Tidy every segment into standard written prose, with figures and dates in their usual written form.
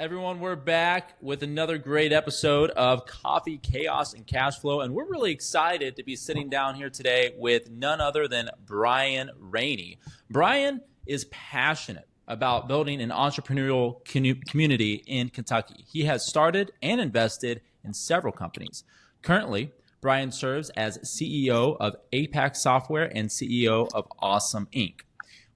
everyone, we're back with another great episode of Coffee, Chaos, and Cash Flow, and we're really excited to be sitting down here today with none other than Brian Raney. Brian is passionate about building an entrepreneurial community in Kentucky. He has started and invested in several companies. Currently, Brian serves as CEO of APAX Software and CEO of Awesome Inc.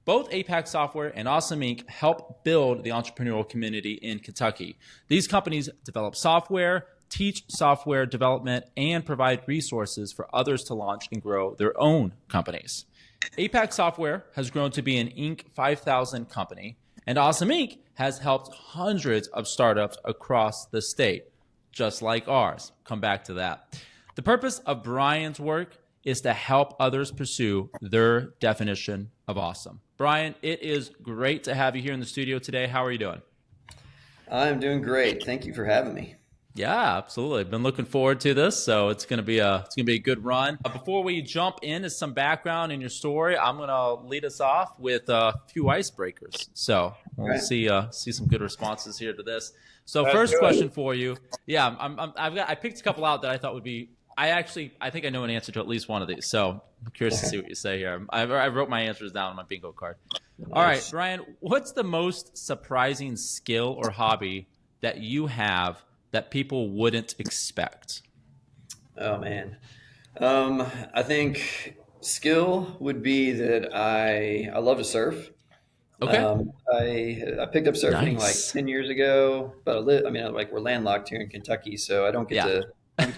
Both APAX Software and Awesome Inc. help build the entrepreneurial community in Kentucky. These companies develop software, teach software development, and provide resources for others to launch and grow their own companies. APAX Software has grown to be an Inc. 5000 company, and Awesome Inc. has helped hundreds of startups across the state, just like ours. Come back to that. The purpose of Brian's work is to help others pursue their definition of awesome. Brian, it is great to have you here in the studio today. How are you doing? I'm doing great. Thank you for having me. Yeah, absolutely. I've been looking forward to this, so it's gonna be a good run. Before we jump into some background in your story, I'm gonna lead us off with a few icebreakers. So we'll see some good responses here to this. So first question for you. Yeah, I picked a couple out that I thought would be. I think I know an answer to at least one of these. So I'm curious to see what you say here. I wrote my answers down on my bingo card. Nice. All right, Brian, what's the most surprising skill or hobby that you have that people wouldn't expect? Oh, man. I think skill would be that I love to surf. Okay. I picked up surfing like 10 years ago, but we're landlocked here in Kentucky, so I don't get to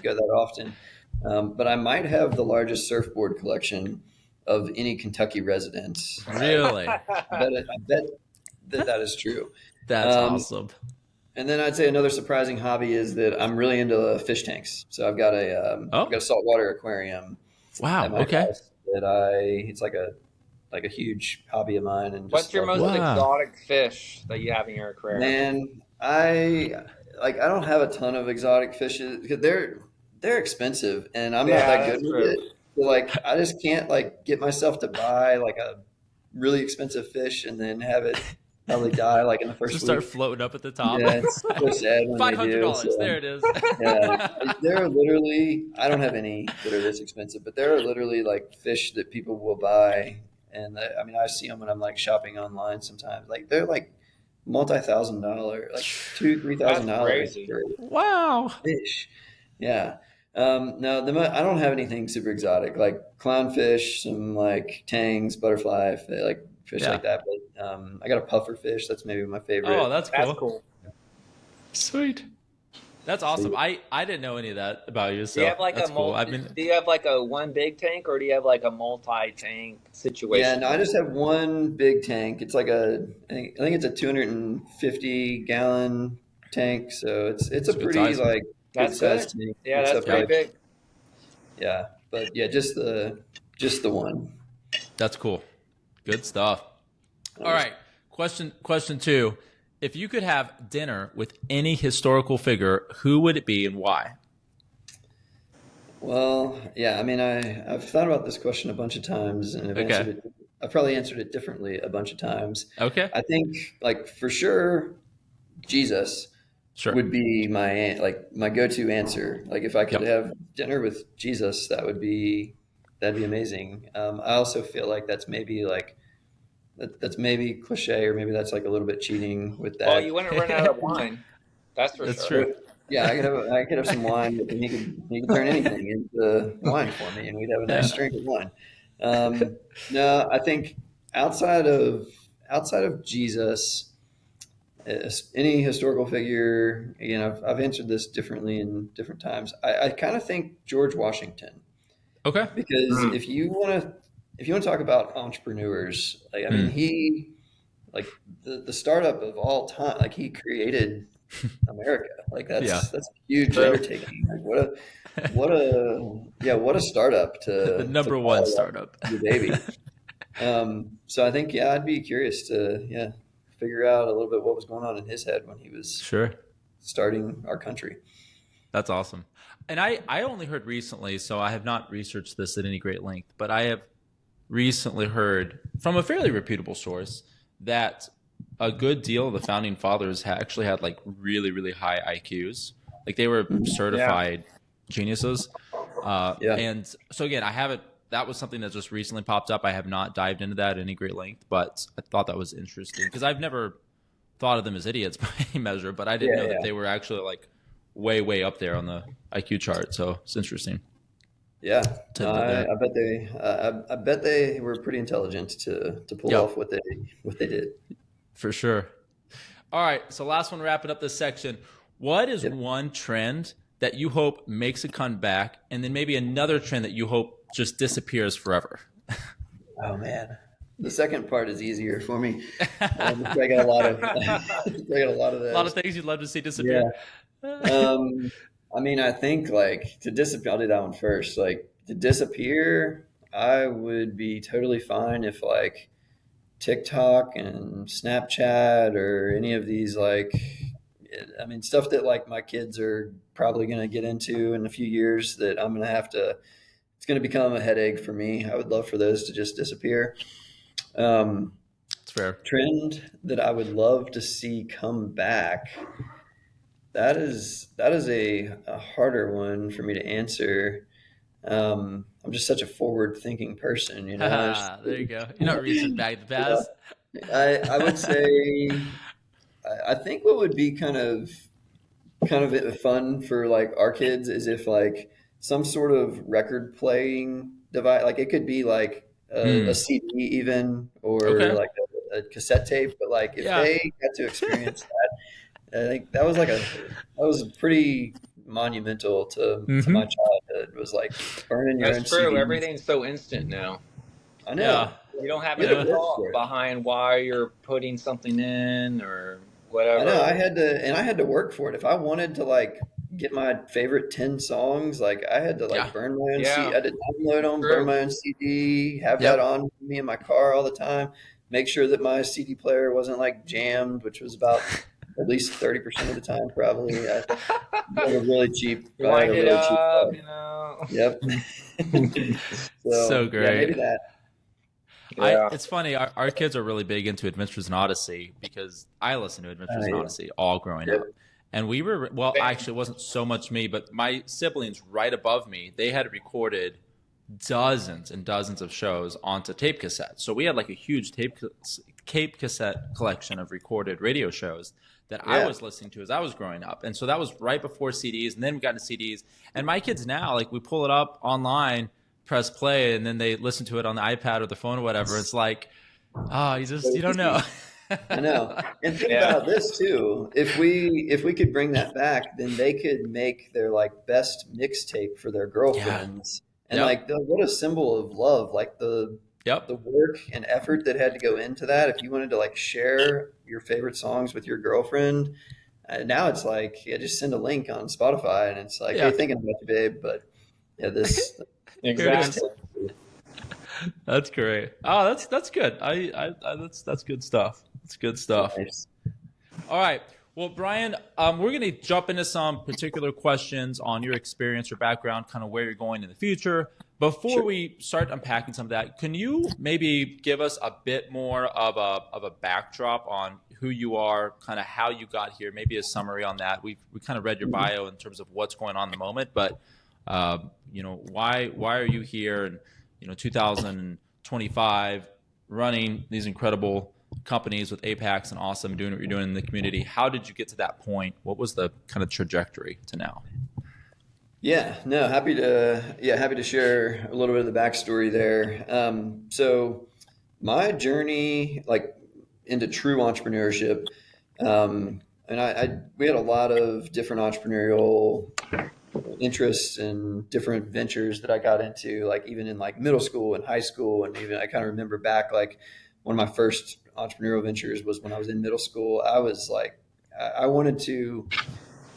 go that often. But I might have the largest surfboard collection of any Kentucky resident. Really? I bet that is true. That's awesome. And then I'd say another surprising hobby is that I'm really into fish tanks. So I've got a saltwater aquarium. Wow. Okay. It's like a huge hobby of mine. And what's your most exotic fish that you have in your aquarium? Man, I don't have a ton of exotic fishes because they're expensive, and I'm not that good with it. So I just can't get myself to buy a really expensive fish and then have it probably die in the first week. Start floating up at the top. Yeah, it's so sad when $500. So, there it is. Yeah, there are literally. I don't have any that are this expensive, but there are literally fish that people will buy, and I see them when I'm shopping online sometimes. They're multi-$1,000, $2,000-$3,000 for wow fish. Yeah. No, I don't have anything super exotic like clownfish, some tangs, butterfly, fish like that. But I got a puffer fish. That's maybe my favorite. Oh, that's cool. That's cool. Sweet. That's awesome. I didn't know any of that about you. So do you have cool. Do you have a one big tank, or do you have a multi-tank situation? Yeah, no, I just have one big tank. It's I think it's a 250 gallon tank. So it's a pretty that's good good. Tank. Yeah, that's pretty big. Yeah, but yeah, just the one. That's cool. Good stuff. All right. Question 2. If you could have dinner with any historical figure, who would it be and why? Well, yeah, I've thought about this question a bunch of times, and I've probably answered it differently a bunch of times. Okay. I think for sure, Jesus would be my go-to answer. If I could have dinner with Jesus, that'd be amazing. I also feel like that's maybe that's maybe cliche, or maybe that's a little bit cheating with that. Well, you wouldn't run out of wine. That's for that's sure. True. Yeah, I could have some wine, and he could turn anything into wine for me, and we'd have a nice drink of wine. No, I think outside of Jesus, any historical figure. Again, I've answered this differently in different times. I kind of think George Washington. Okay. Because if you want to talk about entrepreneurs, he the startup of all time. He created America. That's a huge undertaking. What a startup to the number one startup. Your baby. So I think I'd be curious to figure out a little bit what was going on in his head when he was starting our country. That's awesome. And I only heard recently, so I have not researched this at any great length, but I have recently heard from a fairly reputable source that a good deal of the founding fathers actually had like really, really high IQs. Like they were certified geniuses. Yeah. And so again, that was something that just recently popped up. I have not dived into that at any great length, but I thought that was interesting because I've never thought of them as idiots by any measure, but I didn't know that they were actually like way, way up there on the IQ chart. So it's interesting. Yeah, I bet they were pretty intelligent to pull off what they did. For sure. All right, so last one, wrapping up this section. What is one trend that you hope makes a comeback, and then maybe another trend that you hope just disappears forever? Oh man, the second part is easier for me. I got a lot of, those. A lot of things you'd love to see disappear. Yeah. I mean, I think like to disappear. I'll do that one first. Like to disappear, I would be totally fine if like TikTok and Snapchat or any of these like, I mean, stuff that like my kids are probably going to get into in a few years that I'm going to have to. It's going to become a headache for me. I would love for those to just disappear. It's fair. Trend that I would love to see come back. That is a harder one for me to answer. I'm just such a forward-thinking person, you know. There you go. You're not reaching back in the past. I would say, I think what would be kind of fun for like our kids is if like some sort of record playing device, like it could be like a CD even, or like a cassette tape, but like if they got to experience that. I think that was pretty monumental to my childhood. Was like burning your own That's true. CDs. Everything's so instant now. I know. You don't have any thought behind why you're putting something in or whatever. I know. I had to work for it. If I wanted to like get my favorite 10 songs, like I had to like burn my own CD. I had to download them, burn my own CD, have that on me in my car all the time. Make sure that my CD player wasn't like jammed, which was about at least 30% of the time, probably. I had a really cheap. Wind it up, cheap, Yep. So great. Yeah, maybe that. It's funny. Our kids are really big into Adventures in Odyssey because I listened to Adventures in Odyssey all growing up. And we were, actually, it wasn't so much me, but my siblings right above me, they had recorded dozens and dozens of shows onto tape cassettes. So we had like a huge tape cassette collection of recorded radio shows that I was listening to as I was growing up. And so that was right before CDs, and then we got into CDs. And my kids now, like we pull it up online, press play, and then they listen to it on the iPad or the phone or whatever. It's like, you don't know. I know. And think about this too. If we could bring that back, then they could make their like best mixtape for their girlfriends. And like what a symbol of love, like the work and effort that had to go into that. If you wanted to like share your favorite songs with your girlfriend, now it's like, just send a link on Spotify and it's like, hey, thinking about you, babe. But this exactly. That's great. Oh, that's good. That's good stuff. It's good stuff. Nice. All right. Well, Brian, we're going to jump into some particular questions on your experience, your background, kind of where you're going in the future. Before we start unpacking some of that, can you maybe give us a bit more of a backdrop on who you are, kind of how you got here, maybe a summary on that? We kind of read your bio in terms of what's going on in the moment, but why are you here in 2025 running these incredible companies with APAX and awesome, doing what you're doing in the community? How did you get to that point? What was the kind of trajectory to now? Yeah, no, happy to share a little bit of the backstory there. So my journey like into true entrepreneurship, and we had a lot of different entrepreneurial interests and different ventures that I got into, like even in like middle school and high school. And even I kind of remember back, like one of my first entrepreneurial ventures was when I was in middle school. I was like, I wanted to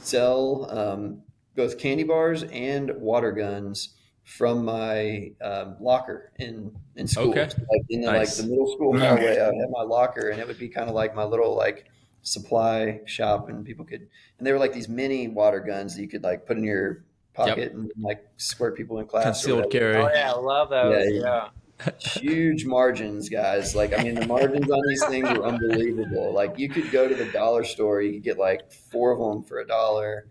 sell both candy bars and water guns from my locker in school. Okay. So like in the, like the middle school hallway, I had my locker, and it would be kind of like my little like supply shop, and and they were like these mini water guns that you could like put in your pocket and like squirt people in class. Concealed carry. Oh yeah, I love those. Yeah. huge margins, guys. Like, I mean, the margins on these things were unbelievable. Like, you could go to the dollar store, you could get like 4 of them for $1.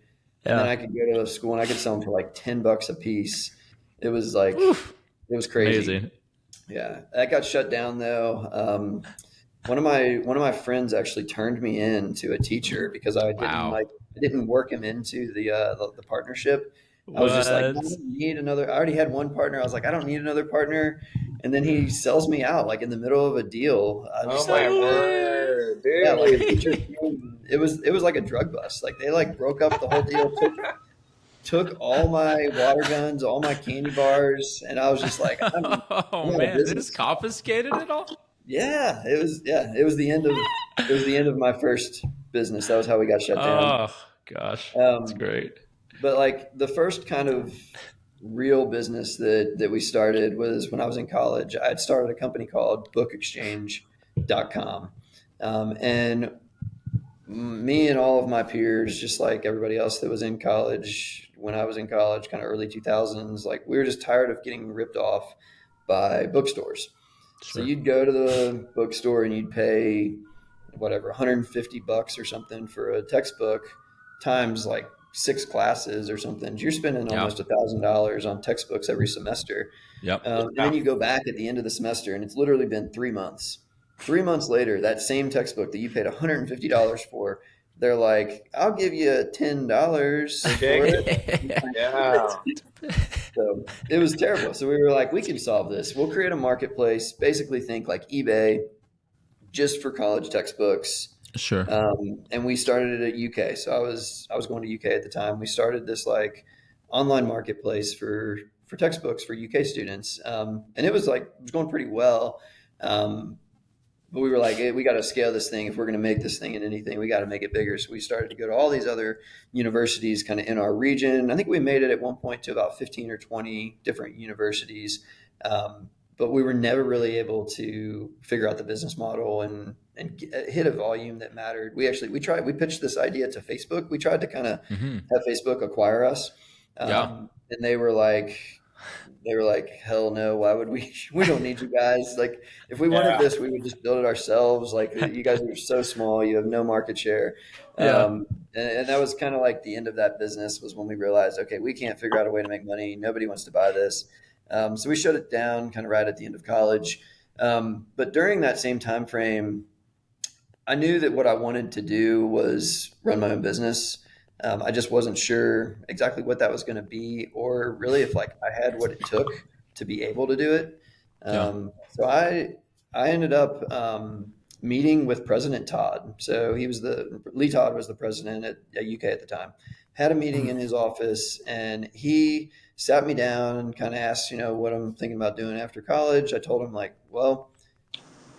And then Yeah. I could go to a school and I could sell them for like $10 a piece. It was like, Oof. it was crazy. Amazing. Yeah. That got shut down though. One of my friends actually turned me in to a teacher because Wow. I didn't work him into the partnership. I was just like, I What? don't need another. I already had one partner. I was like, I don't need another partner. And then he sells me out like in the middle of a deal. I'm Oh just my like, No word, yeah, like a dude. teacher. It was like a drug bust. Like they like broke up the whole deal, took all my water guns, all my candy bars, and I was just like, I'm Oh out of man, they just business. confiscated it all? It was the end of my first business. That was how we got shut down. Oh gosh. That's Um, great. but like the first kind of real business that we started was when I was in college. I had started a company called bookexchange.com. And me and all of my peers, just like everybody else that was in college, when I was in college, kind of early 2000s, like we were just tired of getting ripped off by bookstores. So Sure. you'd go to the bookstore and you'd pay whatever, $150 or something for a textbook times like 6 classes or something. You're spending Yeah. almost $1,000 on textbooks every semester. Yep. And then you go back at the end of the semester and it's literally been 3 months. 3 months later, that same textbook that you paid $150 for, they're like, I'll give you $10 for it. Yeah. So it was terrible. So we were like, we can solve this. We'll create a marketplace, basically think like eBay, just for college textbooks. Sure. And we started it at UK. So I was going to UK at the time. We started this like online marketplace for textbooks for UK students, and it was going pretty well. But we were like, hey, we got to scale this thing. If we're going to make this thing in anything, we got to make it bigger. So we started to go to all these other universities kind of in our region. I think we made it at one point to about 15 or 20 different universities. But we were never really able to figure out the business model and hit a volume that mattered. We pitched this idea to Facebook. We tried to kind of Hmm. have Facebook acquire us. Yeah. And they were like, hell no, why would we? We don't need you guys. Like, if we wanted Yeah. this, we would just build it ourselves. Like, you guys are so small, you have no market share. Yeah. And that was kind of like the end of that business was when we realized, okay, we can't figure out a way to make money. Nobody wants to buy this. So we shut it down kind of right at the end of college. But during that same time frame, I knew that what I wanted to do was run my own business. I just wasn't sure exactly what that was going to be, or really if like I had what it took to be able to do it. Yeah. So I ended up meeting with President Todd. So Lee Todd was the president at UK at the time. Had a meeting in his office, and he sat me down and kind of asked, what I'm thinking about doing after college. I told him like, well,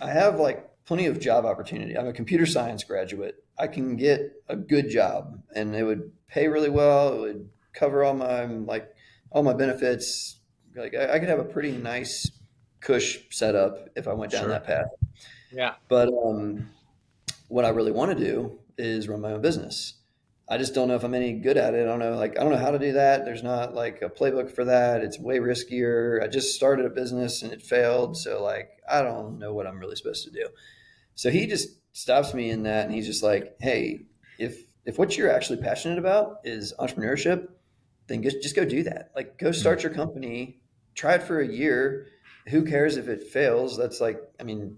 I have like plenty of job opportunity. I'm a computer science graduate. I can get a good job and it would pay really well. It would cover all my benefits. Like I could have a pretty nice cush setup if I went down Sure. that path. Yeah. But what I really want to do is run my own business. I just don't know if I'm any good at it. I don't know how to do that. There's not like a playbook for that. It's way riskier. I just started a business and it failed. So like, I don't know what I'm really supposed to do. So he just stops me in that and he's just like, hey, if what you're actually passionate about is entrepreneurship, then just go do that. Like go start your company, try it for a year. Who cares if it fails? That's like, I mean,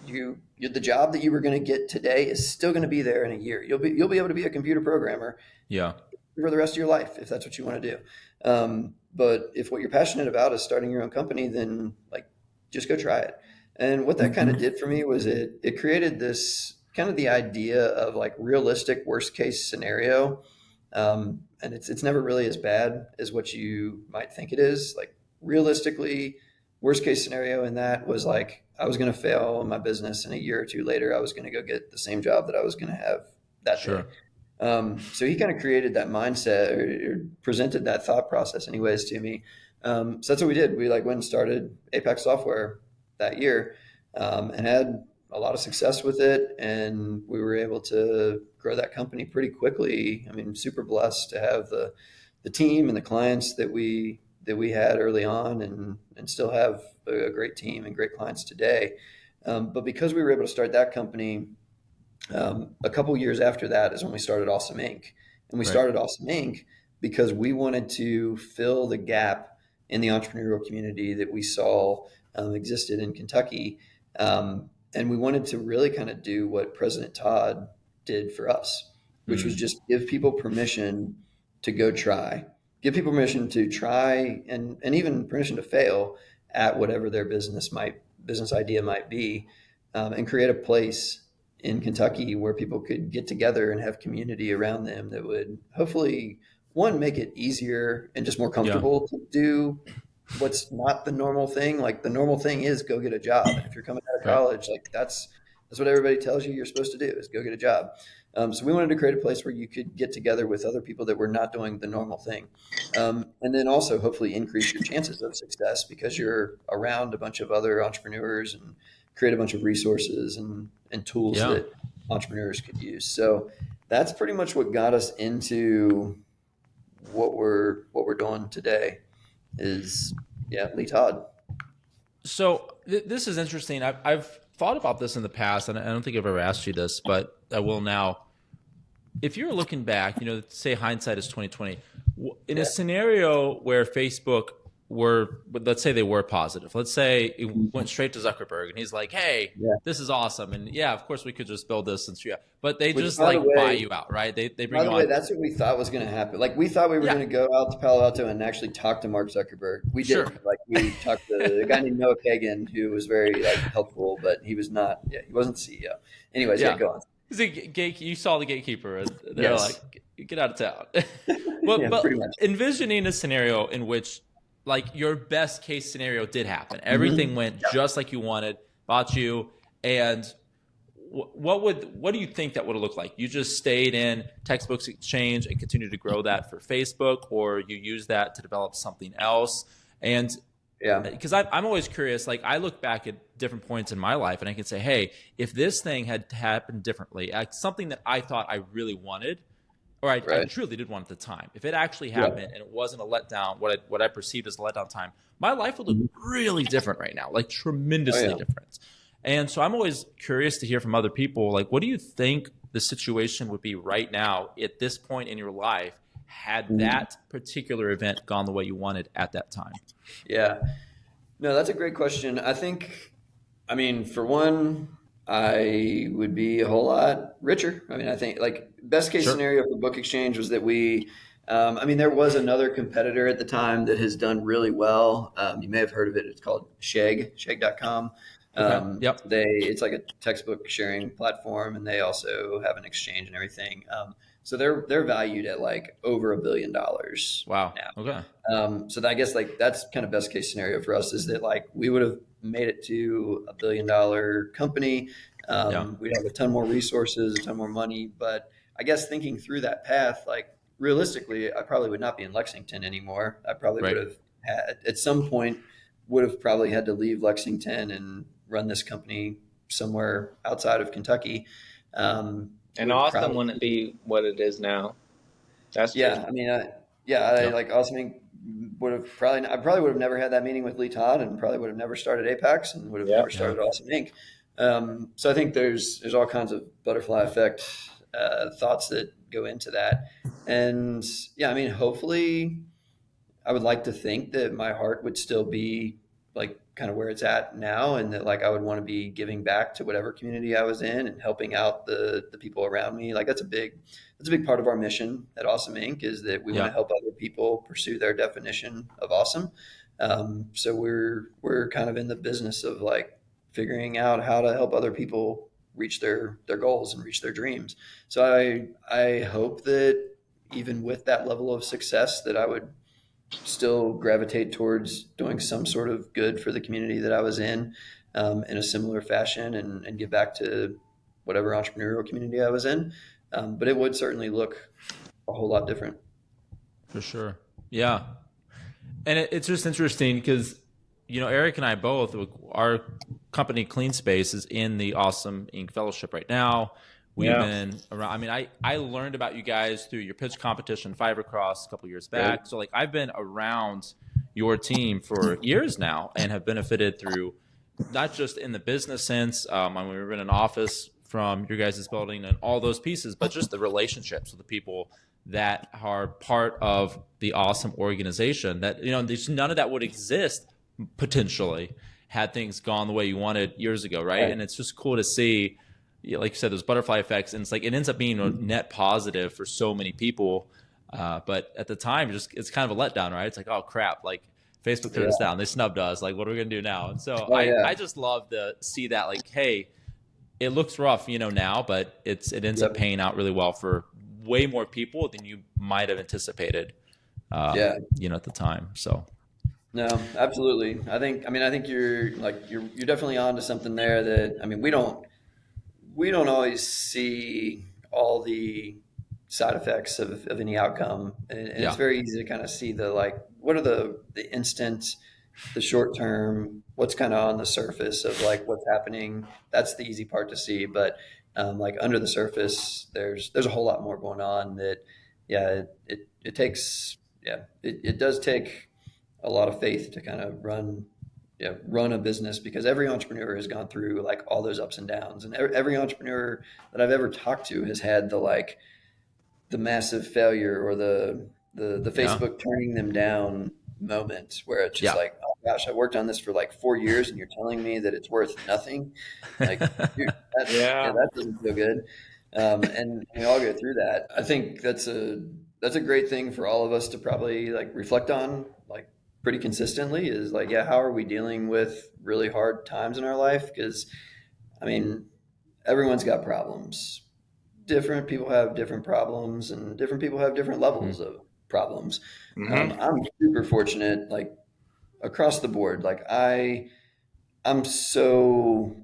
the job that you were going to get today is still going to be there in a year. You'll be able to be a computer programmer Yeah. for the rest of your life if that's what you want to do. But if what you're passionate about is starting your own company, then like just go try it. And what that kind of did for me was it created this kind of the idea of like realistic worst case scenario. And it's never really as bad as what you might think it is. Like realistically, worst case scenario in that was like I was going to fail in my business, and a year or two later, I was going to go get the same job that I was going to have that day. Sure. So he kind of created that mindset or presented that thought process anyways to me. So that's what we did. We like went and started APAX software that year, and had a lot of success with it. And we were able to grow that company pretty quickly. I mean, super blessed to have the team and the clients that we we had early on, and still have a great team and great clients today. But because we were able to start that company, a couple years after that is when we started Awesome Inc. And we started Awesome Inc. because we wanted to fill the gap in the entrepreneurial community that we saw existed in Kentucky. And we wanted to really kind of do what President Todd did for us, which was just give people permission to go try, give people permission to try and even permission to fail at whatever their business idea might be, and create a place in Kentucky where people could get together and have community around them that would hopefully, one, make it easier and just more comfortable to do what's not the normal thing. Like the normal thing is go get a job. And if you're coming out of college, like that's what everybody tells you you're supposed to do is go get a job. So we wanted to create a place where you could get together with other people that were not doing the normal thing. And then also hopefully increase your chances of success because you're around a bunch of other entrepreneurs and create a bunch of resources and tools that entrepreneurs could use. So that's pretty much what got us into what we're doing today is Lee Todd. So this is interesting. I've thought about this in the past, and I don't think I've ever asked you this, but I will now. If you're looking back, say hindsight is 2020, in a scenario where Facebook let's say they were positive. Let's say it went straight to Zuckerberg and he's like, hey, this is awesome. And of course we could just build this but they just buy you out, right? They bring by the you way, on. that's what we thought was going to happen. Like we thought we were going to go out to Palo Alto and actually talk to Mark Zuckerberg. We did. Like we talked to a guy named Noah Kagan who was very helpful, but he was not, he wasn't the CEO. Anyways, go on. You saw the gatekeeper. And they're like, get out of town. but pretty much. Envisioning a scenario in which your best case scenario did happen. Everything went just like you wanted, bought you. And what do you think that would have looked like? You just stayed in Textbooks Exchange and continued to grow that for Facebook, or you use that to develop something else? And because I'm always curious, I look back at different points in my life and I can say, hey, if this thing had happened differently, something that I thought I really wanted, or I truly did want at the time, if it actually happened and it wasn't a letdown, what I perceived as a letdown time, my life would look really different right now, tremendously different. And so I'm always curious to hear from other people, what do you think the situation would be right now at this point in your life had that particular event gone the way you wanted at that time? Yeah. No, that's a great question. For one, I would be a whole lot richer. I think best case scenario for Book Exchange was that there was another competitor at the time that has done really well. You may have heard of it. It's called Sheg.com. It's like a textbook sharing platform, and they also have an exchange and everything. So they're valued at over $1 billion. Wow. Now. Okay. So I guess that's kind of best case scenario for us is that we would have made it to $1 billion company. We'd have a ton more resources, a ton more money. But I guess thinking through that path, realistically, I probably would not be in Lexington anymore. I probably would have at some point probably had to leave Lexington and run this company somewhere outside of Kentucky. And Austin wouldn't be what it is now. That's true. Awesome Inc. I probably would have never had that meeting with Lee Todd, and probably would have never started APAX, and would have never started Awesome Inc. So I think there's all kinds of butterfly effect thoughts that go into that, and hopefully, I would like to think that my heart would still be kind of where it's at now, and that I would want to be giving back to whatever community I was in and helping out the people around me. That's a big part of our mission at Awesome Inc. is that we want to help other people pursue their definition of awesome. So we're kind of in the business of figuring out how to help other people reach their goals and reach their dreams. So I hope that even with that level of success that I would still gravitate towards doing some sort of good for the community that I was in a similar fashion and give back to whatever entrepreneurial community I was in. But it would certainly look a whole lot different. For sure. Yeah. And it's just interesting because, Eric and I both, our company Clean Space is in the Awesome Inc. Fellowship right now. We've been around. I learned about you guys through your pitch competition, Fiverr Cross, a couple years back. So I've been around your team for years now and have benefited through not just in the business sense. When we were in an office from your guys' building and all those pieces, but just the relationships with the people that are part of the awesome organization that, there's none of that would exist potentially had things gone the way you wanted years ago. Right. And it's just cool to see, like you said, those butterfly effects, and it's like, it ends up being a net positive for so many people. But at the time, it's kind of a letdown, right? It's like, oh crap, like Facebook turned us down, they snubbed us. Like, what are we going to do now? And so I just love to see that, like, hey, it looks rough, now, but it ends up paying out really well for way more people than you might have anticipated, at the time. So. No, absolutely. I think you're definitely onto something there that, we don't always see all the side effects of any outcome. And it's very easy to kind of see what are the instant, the short term, what's kind of on the surface of like what's happening. That's the easy part to see. But like under the surface, there's a whole lot more going on that, it takes, it does take a lot of faith to kind of run a business, because every entrepreneur has gone through like all those ups and downs, and every entrepreneur that I've ever talked to has had the massive failure or the Facebook turning them down moment where it's just like, oh gosh, I worked on this for like 4 years and you're telling me that it's worth nothing. Like, dude, that doesn't feel good. And we all go through that. I think that's a great thing for all of us to probably like reflect on, like, pretty consistently, is like, how are we dealing with really hard times in our life? Because everyone's got problems. Different people have different problems, and different people have different levels of problems. I'm super fortunate, like across the board. Like I'm so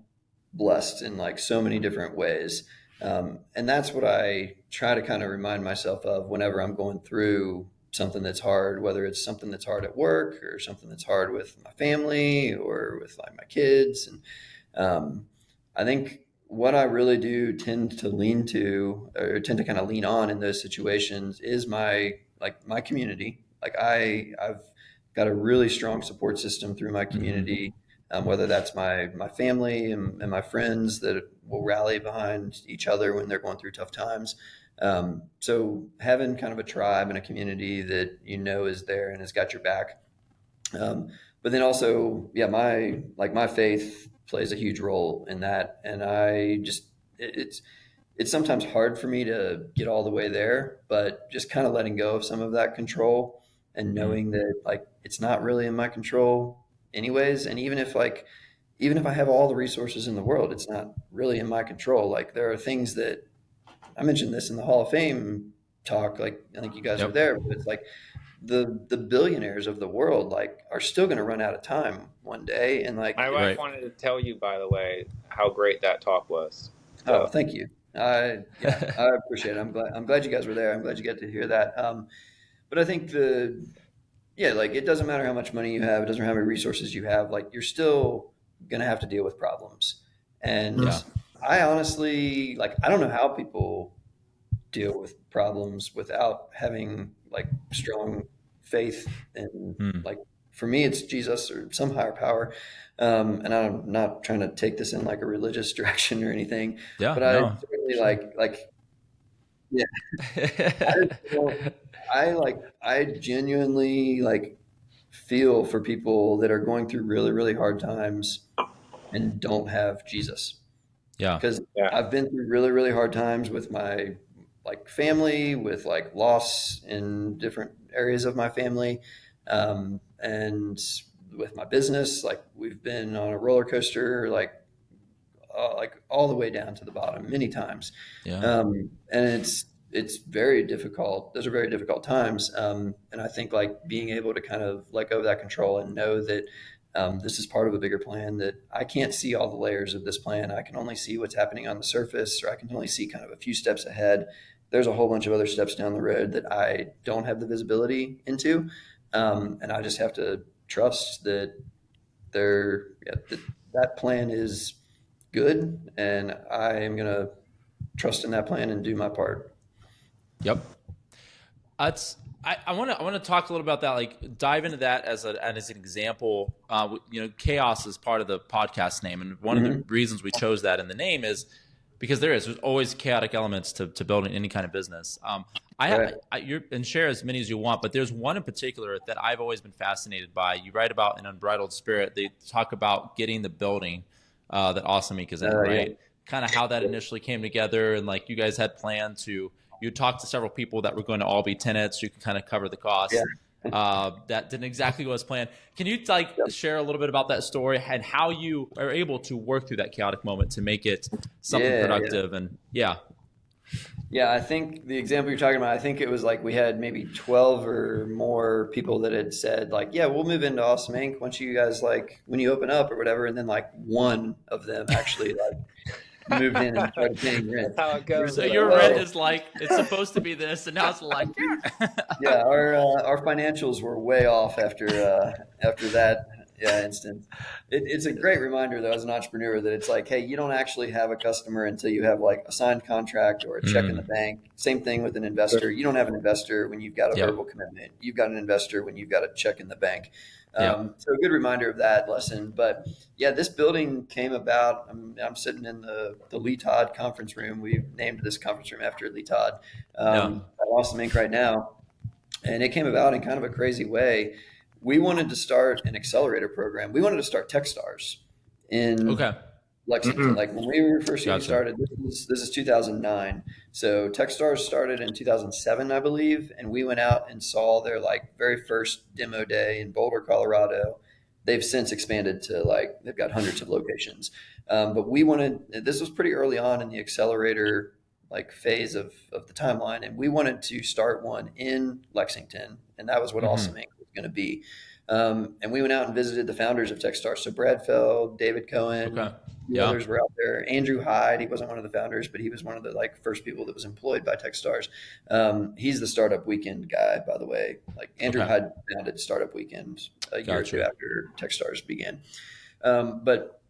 blessed in like so many different ways. And that's what I try to kind of remind myself of whenever I'm going through something that's hard, whether it's something that's hard at work or something that's hard with my family or with like my kids. And I think what I really do tend to kind of lean on in those situations is my community. Like I've got a really strong support system through my community, whether that's my family and my friends that will rally behind each other when they're going through tough times. So having kind of a tribe and a community that is there and has got your back. But then also, my faith plays a huge role in that. And it's sometimes hard for me to get all the way there, but just kind of letting go of some of that control and knowing that like, it's not really in my control anyways. And even if I have all the resources in the world, it's not really in my control. Like there are things that I mentioned this in the Hall of Fame talk, like I think you guys were there, but it's like the billionaires of the world like are still going to run out of time one day. And like my wife wanted to tell you, by the way, how great that talk was. So. Oh, thank you. I appreciate it. I'm glad you guys were there. I'm glad you get to hear that. But I think like it doesn't matter how much money you have. It doesn't matter how many resources you have. Like you're still going to have to deal with problems. And I honestly, like, I don't know how people deal with problems without having like strong faith. And like, for me, it's Jesus or some higher power. And I'm not trying to take this in like a religious direction or anything, but I certainly I genuinely like feel for people that are going through really, really hard times and don't have Jesus. Because I've been through really, really hard times with my like family, with like loss in different areas of my family, and with my business. Like we've been on a roller coaster, like all the way down to the bottom many times. And it's very difficult. Those are very difficult times. And I think like being able to kind of let go of that control and know that this is part of a bigger plan, that I can't see all the layers of this plan. I can only see what's happening on the surface, or I can only see kind of a few steps ahead. There's a whole bunch of other steps down the road that I don't have the visibility into. And I just have to trust that that plan is good. And I am going to trust in that plan and do my part. Yep. That's I want to talk a little about that, like dive into that as an example. Chaos is part of the podcast name, and one of the reasons we chose that in the name is because there's always chaotic elements to building any kind of business. And share as many as you want, but there's one in particular that I've always been fascinated by. You write about in Unbridled Spirit. They talk about getting the building that Awesome Inc. is in, right? Yeah. Kind of how that initially came together, and like you guys had planned to. You talked to several people that were going to all be tenants. You can kind of cover the cost. Yeah. That didn't exactly go as planned. Can you share a little bit about that story and how you are able to work through that chaotic moment to make it something productive? Yeah, I think the example you're talking about, I think it was like we had maybe 12 or more people that had said like, yeah, we'll move into Awesome Inc. once you guys when you open up or whatever. And then like one of them actually moved in and started paying rent. That's how it goes. So your rent is it's supposed to be this, and now it's like, yeah, our financials were way off after that instance. It's a great reminder though, as an entrepreneur, that it's like, hey, you don't actually have a customer until you have like a signed contract or a check in the bank. Same thing with an investor. You don't have an investor when you've got a verbal commitment. You've got an investor when you've got a check in the bank. So a good reminder of that lesson. But yeah, this building came about. I'm sitting in the Lee Todd conference room. We've named this conference room after Lee Todd at Awesome Inc. right now. And it came about in kind of a crazy way. We wanted to start an accelerator program. We wanted to start Techstars in Lexington. Like when we were first getting started, this is 2009. So Techstars started in 2007, I believe. And we went out and saw their very first demo day in Boulder, Colorado. They've since expanded to they've got hundreds of locations. But this was pretty early on in the accelerator phase of the timeline. And we wanted to start one in Lexington. And that was what Awesome Inc. was going to be. And we went out and visited the founders of Techstars. So Brad Feld, David Cohen, the others were out there. Andrew Hyde, he wasn't one of the founders, but he was one of the first people that was employed by Techstars. He's the Startup Weekend guy, by the way. Andrew Hyde founded Startup Weekend a year or two after Techstars began. But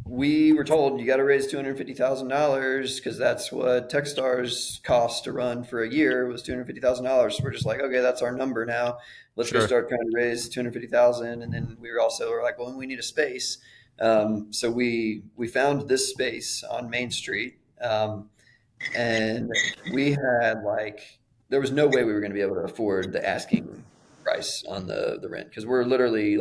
we were told you got to raise $250,000 because that's what Techstars cost to run for a year was $250,000. So we're just like, okay, that's our number now. Let's go start trying to raise $250,000. And then we were like, well, we need a space. So we found this space on Main Street. And we had there was no way we were going to be able to afford the asking price on the rent because we're literally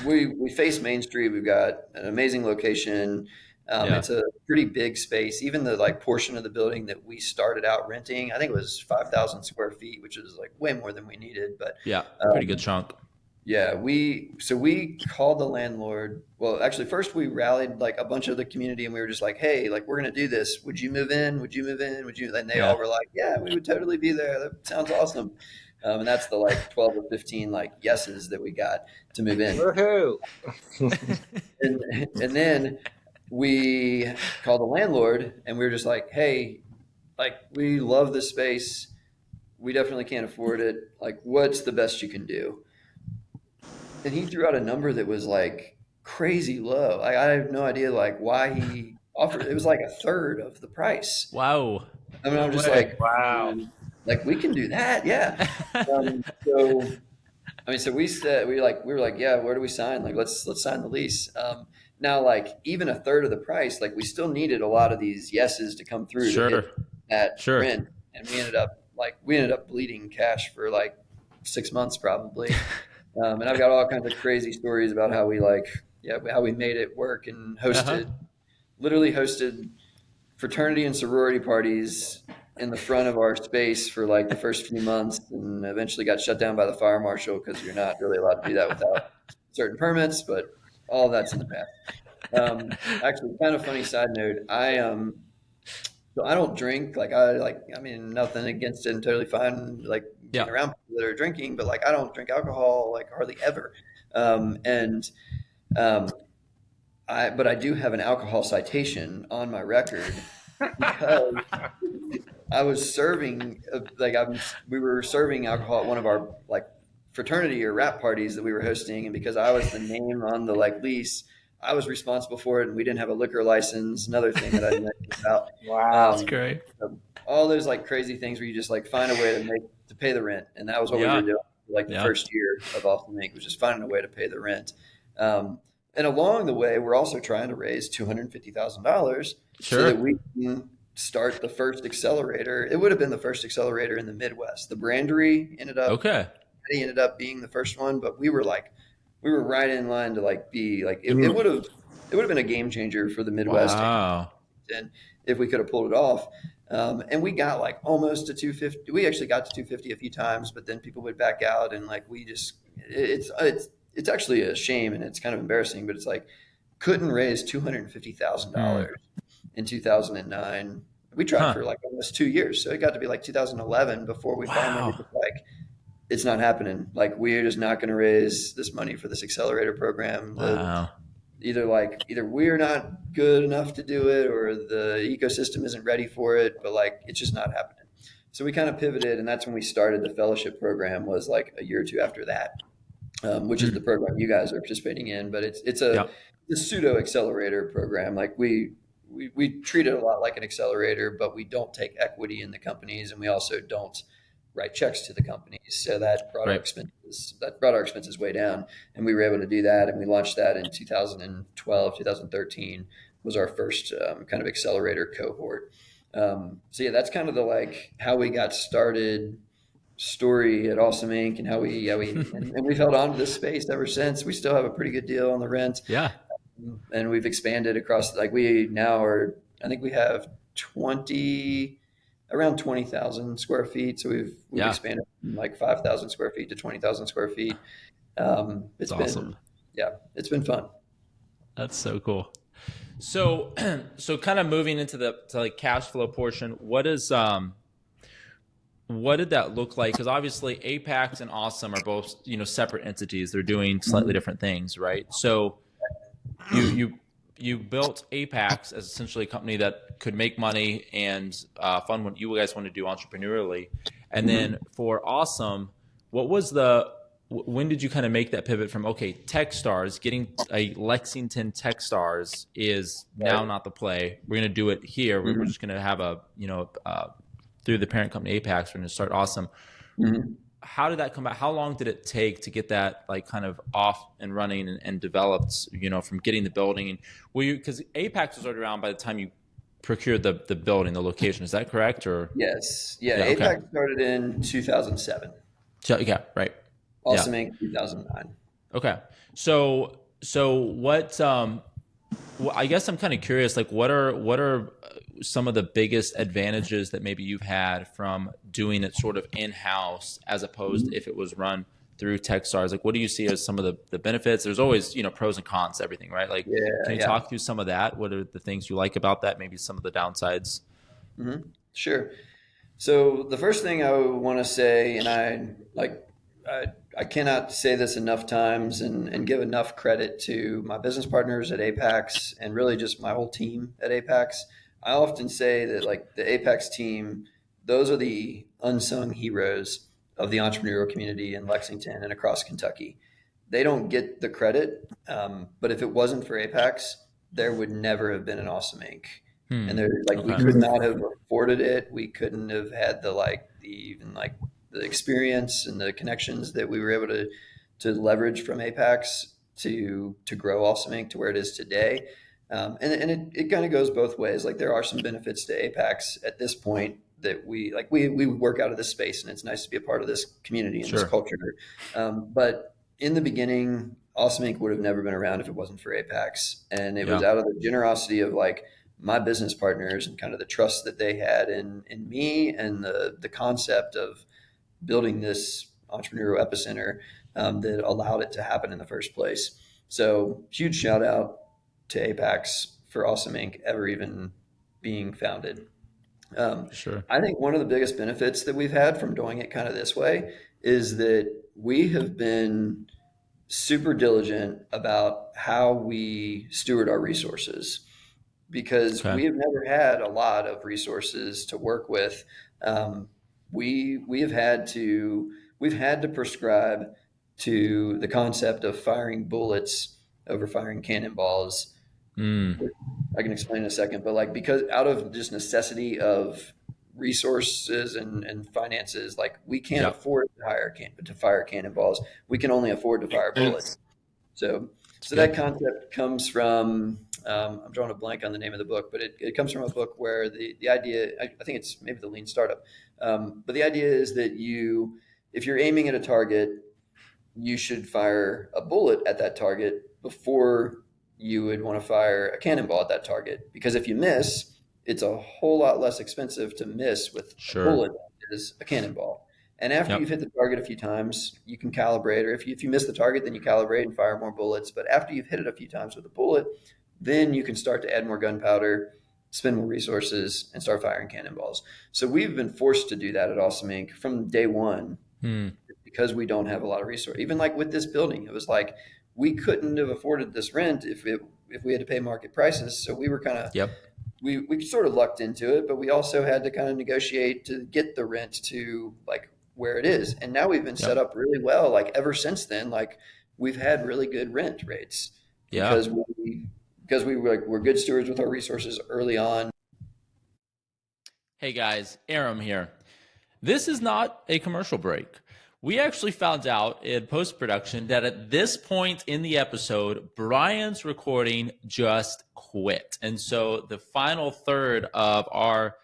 we face Main Street. We've got an amazing location. It's a pretty big space. Even the portion of the building that we started out renting, I think it was 5,000 square feet, which is way more than we needed. But pretty good chunk. Yeah, we called the landlord. Well, actually, first we rallied a bunch of the community, and we were just like, "Hey, we're gonna do this. Would you move in? Would you move in? Would you?" And they all were like, "Yeah, we would totally be there. That sounds awesome." And that's the 12 or 15 yeses that we got to move in. Woohoo! and then we called the landlord, and we were just like, "Hey, we love this space. We definitely can't afford it. What's the best you can do?" And he threw out a number that was crazy low. I have no idea why he offered. It was a third of the price. Wow. I mean, I'm just wow. We can do that, yeah. So we said we were like, yeah. Where do we sign? Let's sign the lease. Now, even a third of the price, we still needed a lot of these yeses to come through to hit that rent, and we ended up bleeding cash for 6 months probably. And I've got all kinds of crazy stories about how we how we made it work and literally hosted fraternity and sorority parties in the front of our space for the first few months, and eventually got shut down by the fire marshal because you're not really allowed to do that without certain permits, but all that's in the past. Actually, kind of funny side note, so I don't drink. I mean, nothing against it and totally fine, being around people that are drinking, but I don't drink alcohol, hardly ever. But I do have an alcohol citation on my record because I was serving, we were serving alcohol at one of our fraternity or rap parties that we were hosting. And because I was the name on the lease, I was responsible for it, and we didn't have a liquor license. Another thing that I mentioned about. Wow. That's great. All those like crazy things where you just like find a way to pay the rent, and that was what we were doing. Like the first year of Awesome Inc. was just finding a way to pay the rent. And along the way, we're also trying to raise $250,000 so that we can start the first accelerator. It would have been the first accelerator in the Midwest. The Brandery ended up being the first one, but we were right in line to like be like it would have been a game changer for the Midwest. Wow. And if we could have pulled it off. And we got like almost to 250. We actually got to 250 a few times, but then people would back out, and like it's actually a shame, and it's kind of embarrassing, but it's like couldn't raise $250,000 in 2009. We tried for like almost 2 years, so it got to be like 2011 before we finally were like, it's not happening. Like we're just not going to raise this money for this accelerator program. Either we're not good enough to do it, or the ecosystem isn't ready for it, but like it's just not happening. So we kind of pivoted, and that's when we started the fellowship program. Was like a year or two after that, which is the program you guys are participating in. But it's a pseudo accelerator program. Like we treat it a lot like an accelerator, but we don't take equity in the companies, and we also don't write checks to the companies. So that brought our expenses way down, and we were able to do that. And we launched that in 2012, 2013 was our first kind of accelerator cohort. So yeah, that's kind of the like how we got started story at Awesome Inc. and how we and we've held on to this space ever since. We still have a pretty good deal on the rent. Yeah. And we've expanded across, like we have around 20,000 square feet. So we've expanded from like 5,000 square feet to 20,000 square feet. It's awesome. It's been fun. That's so cool. So kind of moving into the like cash flow portion, what did that look like? Because obviously APAX and Awesome are both, separate entities. They're doing slightly different things, right? So you built APAX as essentially a company that could make money and fund what you guys want to do entrepreneurially. And then for Awesome, when did you kind of make that pivot from, okay, Techstars, getting a Lexington Techstars is now not the play. We're going to do it here. We're just going to have through the parent company APAX, we're going to start Awesome. How did that come out? How long did it take to get that like kind of off and running and developed, from getting the building? Because APAX was already around by the time you procured the building, the location. Is that correct? Or yes. Yeah. APAX started in 2007. Yeah, right. Awesome Inc. 2009. Okay. So what, I guess I'm kind of curious, like what are some of the biggest advantages that maybe you've had from doing it sort of in-house as opposed to if it was run through Techstars? Like, what do you see as some of the benefits? There's always, pros and cons to everything, right? Like, can you talk through some of that? What are the things you like about that? Maybe some of the downsides? Sure. So the first thing I want to say, and I cannot say this enough times and give enough credit to my business partners at APAX and really just my whole team at APAX. I often say that like the APAX team, those are the unsung heroes of the entrepreneurial community in Lexington and across Kentucky. They don't get the credit, but if it wasn't for APAX, there would never have been an Awesome Inc. And we could not have afforded it. We couldn't have had the experience and the connections that we were able to leverage from APAX to grow Awesome Inc. to where it is today. And it kind of goes both ways. Like there are some benefits to APAX at this point that we work out of this space, and it's nice to be a part of this community and this culture. But in the beginning, Awesome Inc. would have never been around if it wasn't for APAX. And it was out of the generosity of like my business partners and kind of the trust that they had in me and the concept of building this entrepreneurial epicenter that allowed it to happen in the first place. So huge shout out to APAX for Awesome Inc. ever even being founded. I think one of the biggest benefits that we've had from doing it kind of this way is that we have been super diligent about how we steward our resources, because we have never had a lot of resources to work with. We've had to prescribe to the concept of firing bullets over firing cannonballs. Mm. I can explain in a second, but like, because out of just necessity of resources and finances, like we can't Yep. afford to fire cannonballs. We can only afford to fire bullets. So, It's so that good. concept comes from, I'm drawing a blank on the name of the book, but it comes from a book where the idea, I think it's maybe the Lean Startup. But the idea is that if you're aiming at a target, you should fire a bullet at that target before you would want to fire a cannonball at that target. Because if you miss, it's a whole lot less expensive to miss with a Sure. bullet than it is a cannonball. And after you've Yep. hit the target a few times, you can calibrate, or if you miss the target, then you calibrate and fire more bullets. But after you've hit it a few times with a bullet, then you can start to add more gunpowder, spend more resources, and start firing cannonballs. So we've been forced to do that at Awesome Inc. from day one, Mm. because we don't have a lot of resources. Even like with this building, it was like we couldn't have afforded this rent if we had to pay market prices. So we were kind of Yep. we sort of lucked into it, but we also had to kind of negotiate to get the rent to like where it is. And now we've been set Yep. up really well. Like ever since then, like we've had really good rent rates Yeah. because we're good stewards with our resources early on. Hey guys, Aram here. This is not a commercial break. We actually found out in post-production that at this point in the episode, Brian's recording just quit. And so the final third of our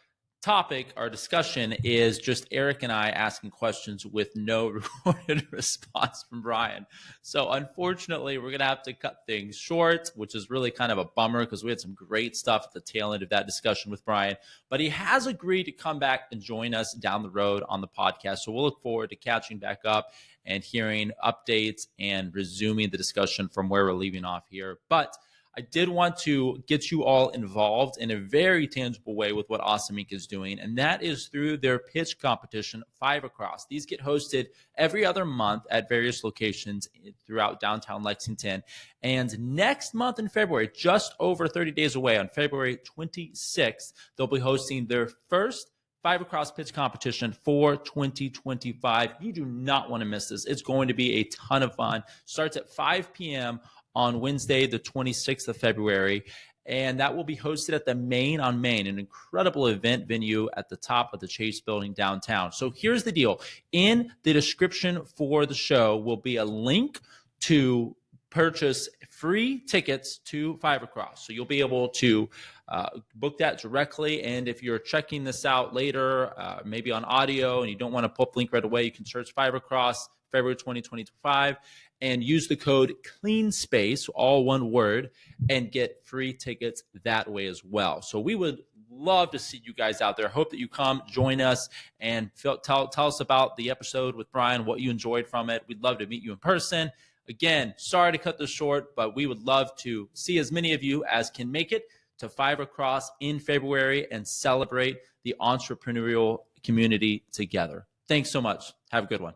topic, our discussion, is just Eric and I asking questions with no recorded response from Brian. So unfortunately, we're going to have to cut things short, which is really kind of a bummer because we had some great stuff at the tail end of that discussion with Brian. But he has agreed to come back and join us down the road on the podcast. So we'll look forward to catching back up and hearing updates and resuming the discussion from where we're leaving off here. But I did want to get you all involved in a very tangible way with what Awesome Inc. is doing, and that is through their pitch competition, 5 Across. These get hosted every other month at various locations throughout downtown Lexington. And next month in February, just over 30 days away, on February 26th, they'll be hosting their first 5 Across pitch competition for 2025. You do not want to miss this. It's going to be a ton of fun. Starts at 5 p.m. on Wednesday, the 26th of February. And that will be hosted at the Main on Main, an incredible event venue at the top of the Chase Building downtown. So here's the deal. In the description for the show will be a link to purchase free tickets to 5 Across. So you'll be able to book that directly. And if you're checking this out later, maybe on audio, and you don't want to pull up the link right away, you can search 5 Across February 2025 and use the code CLEANSPACE, all one word, and get free tickets that way as well. So we would love to see you guys out there. Hope that you come join us and tell us about the episode with Brian, what you enjoyed from it. We'd love to meet you in person. Again, sorry to cut this short, but we would love to see as many of you as can make it to 5 Across in February and celebrate the entrepreneurial community together. Thanks so much. Have a good one.